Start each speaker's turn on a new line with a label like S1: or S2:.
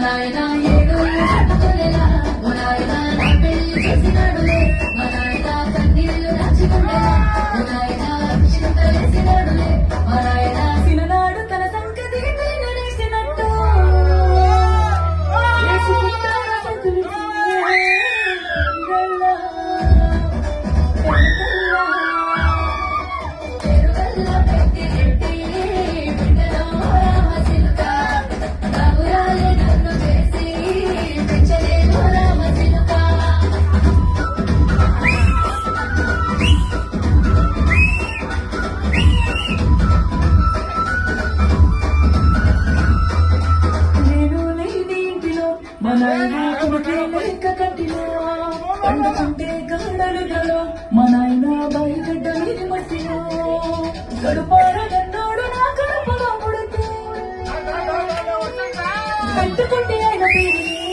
S1: నాయన ఏడు కట్టుకోలేలా ఓ నాయన నా పెళ్లి చేసినాడులే మా నాయన కన్నీళ్లు దాచుకుండేలా ఓ నాయన చింతలేసినాడులే మా నాయన సిననాడు తన సంగతి నడిసినట్టు వేసుకుంటారా చేతులు లెక్క కట్టినా పండుకుంటే గాడలుగలో మా నాయన బయగడ్డ మీద మట్టినా గడుపారగన్నోడు నా కడుపులో ముడుతూ కట్టుకుంటే ఆయన పేరు